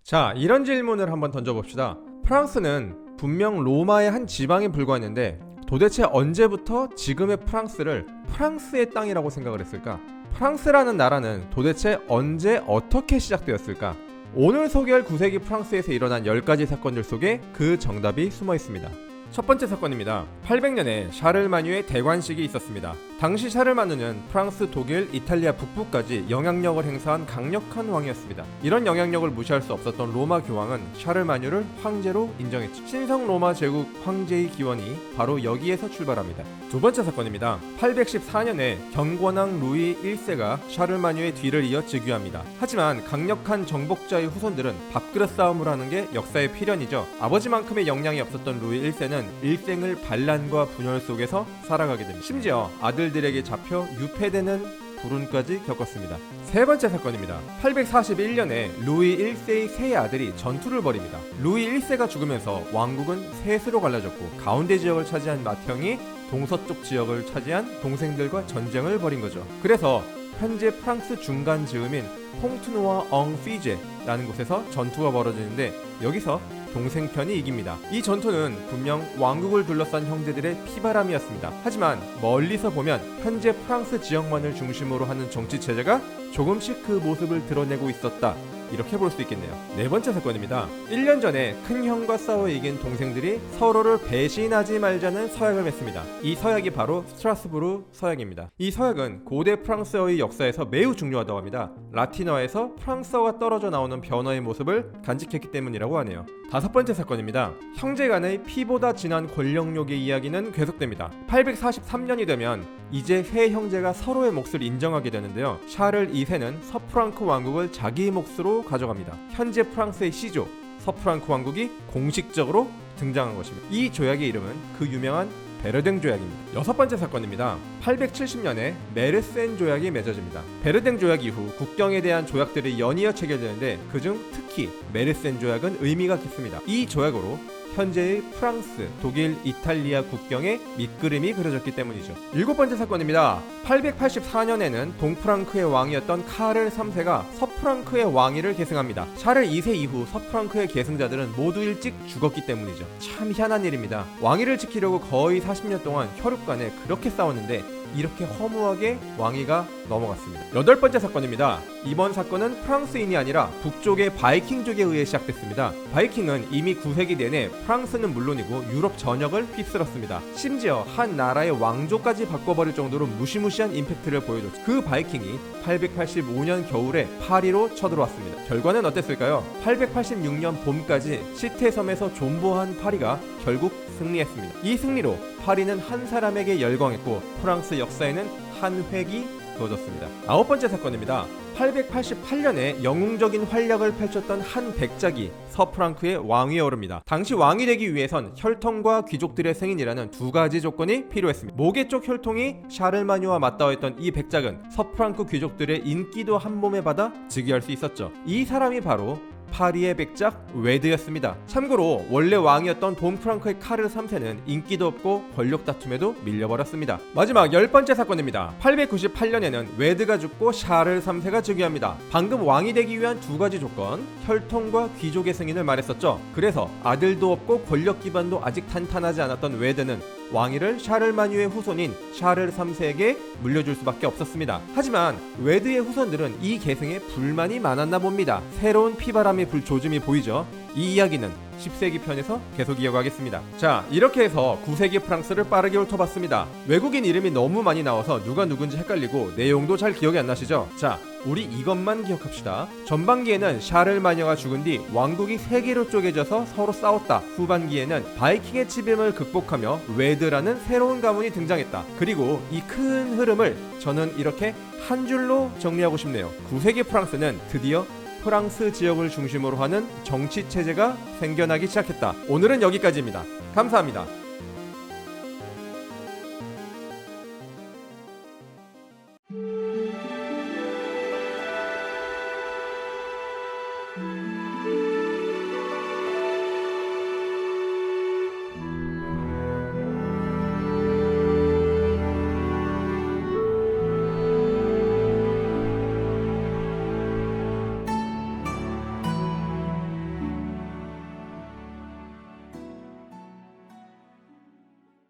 자, 이런 질문을 한번 던져봅시다. 프랑스는 분명 로마의 한 지방에 불과했는데 도대체 언제부터 지금의 프랑스를 프랑스의 땅이라고 생각을 했을까? 프랑스라는 나라는 도대체 언제 어떻게 시작되었을까? 오늘 소개할 9세기 프랑스에서 일어난 10가지 사건들 속에 그 정답이 숨어 있습니다. 첫 번째 사건입니다. 800년에 샤를마뉴의 대관식이 있었습니다. 당시 샤를마뉴는 프랑스, 독일, 이탈리아 북부까지 영향력을 행사한 강력한 왕이었습니다. 이런 영향력을 무시할 수 없었던 로마 교황은 샤를마뉴를 황제로 인정했죠. 신성 로마 제국 황제의 기원이 바로 여기에서 출발합니다. 두 번째 사건입니다. 814년에 경권왕 루이 1세가 샤를마뉴의 뒤를 이어 즉위합니다. 하지만 강력한 정복자의 후손들은 밥그릇 싸움을 하는 게 역사의 필연이죠. 아버지만큼의 역량이 없었던 루이 1세는 일생을 반란과 분열 속에서 살아가게 됩니다. 심지어 아들들에게 잡혀 유폐되는 불운까지 겪었습니다. 세 번째 사건입니다. 841년에 루이 1세의 세 아들이 전투를 벌입니다. 루이 1세가 죽으면서 왕국은 셋으로 갈라졌고 가운데 지역을 차지한 맏형이 동서쪽 지역을 차지한 동생들과 전쟁을 벌인 거죠. 그래서 현재 프랑스 중간 즈음인 퐁트누아 엉 피제라는 곳에서 전투가 벌어지는데 여기서 동생편이 이깁니다. 이 전투는 분명 왕국을 둘러싼 형제들의 피바람이었습니다. 하지만 멀리서 보면 현재 프랑스 지역만을 중심으로 하는 정치 체제가 조금씩 그 모습을 드러내고 있었다. 이렇게 볼 수 있겠네요. 네 번째 사건입니다. 1년 전에 큰 형과 싸워 이긴 동생들이 서로를 배신하지 말자는 서약을 맺습니다. 이 서약이 바로 스트라스부르 서약입니다. 이 서약은 고대 프랑스어의 역사에서 매우 중요하다고 합니다. 라틴어에서 프랑스어가 떨어져 나오는 변화의 모습을 간직했기 때문이라고 하네요. 다섯 번째 사건입니다. 형제 간의 피보다 진한 권력욕의 이야기는 계속됩니다. 843년이 되면 이제 세 형제가 서로의 몫을 인정하게 되는데요. 샤를 2세는 서프랑크 왕국을 자기의 몫으로 가져갑니다. 현재 프랑스의 시조 서프랑크 왕국이 공식적으로 등장한 것입니다. 이 조약의 이름은 그 유명한 베르댕 조약입니다. 여섯 번째 사건입니다. 870년에 메르센 조약이 맺어집니다. 베르댕 조약 이후 국경에 대한 조약들이 연이어 체결되는데 그중 특히 메르센 조약은 의미가 깊습니다. 이 조약으로 현재의 프랑스, 독일, 이탈리아 국경에 밑그림이 그려졌기 때문이죠. 일곱 번째 사건입니다. 884년에는 동프랑크의 왕이었던 카를 3세가 서프랑크의 왕위를 계승합니다. 샤를 2세 이후 서프랑크의 계승자들은 모두 일찍 죽었기 때문이죠. 참 희한한 일입니다. 왕위를 지키려고 거의 40년 동안 혈육 간에 그렇게 싸웠는데 이렇게 허무하게 왕위가 넘어갔습니다. 여덟 번째 사건입니다. 이번 사건은 프랑스인이 아니라 북쪽의 바이킹족에 의해 시작됐습니다. 바이킹은 이미 9세기 내내 프랑스는 물론이고 유럽 전역을 휩쓸었습니다. 심지어 한 나라의 왕조까지 바꿔버릴 정도로 무시무시한 임팩트를 보여줬죠. 그 바이킹이 885년 겨울에 파리로 쳐들어왔습니다. 결과는 어땠을까요? 886년 봄까지 시테섬에서 존버한 파리가 결국 승리했습니다. 이 승리로 파리는 한 사람에게 열광했고 프랑스 역사에는 한 획이 그어졌습니다. 아홉 번째 사건입니다. 888년에 영웅적인 활약을 펼쳤던 한 백작이 서프랑크의 왕위에 오릅니다. 당시 왕이 되기 위해선 혈통과 귀족들의 승인이라는 두 가지 조건이 필요했습니다. 모계 쪽 혈통이 샤를마뉴와 맞닿아있던 이 백작은 서프랑크 귀족들의 인기도 한 몸에 받아 즉위할 수 있었죠. 이 사람이 바로 파리의 백작 웨드였습니다. 참고로 원래 왕이었던 동프랑크의 카르 3세는 인기도 없고 권력 다툼에도 밀려버렸습니다. 마지막 10번째 사건입니다. 898년에는 웨드가 죽고 샤를 3세가 즉위합니다. 방금 왕이 되기 위한 두 가지 조건, 혈통과 귀족의 승인을 말했었죠. 그래서 아들도 없고 권력 기반도 아직 탄탄하지 않았던 웨드는 왕위를 샤를마뉴의 후손인 샤를 3세에게 물려줄 수밖에 없었습니다. 하지만 웨드의 후손들은 이 계승에 불만이 많았나 봅니다. 새로운 피바람의 불조짐이 보이죠. 이 이야기는 10세기 편에서 계속 이어가겠습니다. 자, 이렇게 해서 9세기 프랑스를 빠르게 훑어봤습니다. 외국인 이름이 너무 많이 나와서 누가 누군지 헷갈리고 내용도 잘 기억이 안 나시죠? 자, 우리 이것만 기억합시다. 전반기에는 샤를마녀가 죽은 뒤 왕국이 세 개로 쪼개져서 서로 싸웠다. 후반기에는 바이킹의 치림을 극복하며 웨드라는 새로운 가문이 등장했다. 그리고 이 큰 흐름을 저는 이렇게 한 줄로 정리하고 싶네요. 9세기 프랑스는 드디어 프랑스 지역을 중심으로 하는 정치 체제가 생겨나기 시작했다. 오늘은 여기까지입니다. 감사합니다.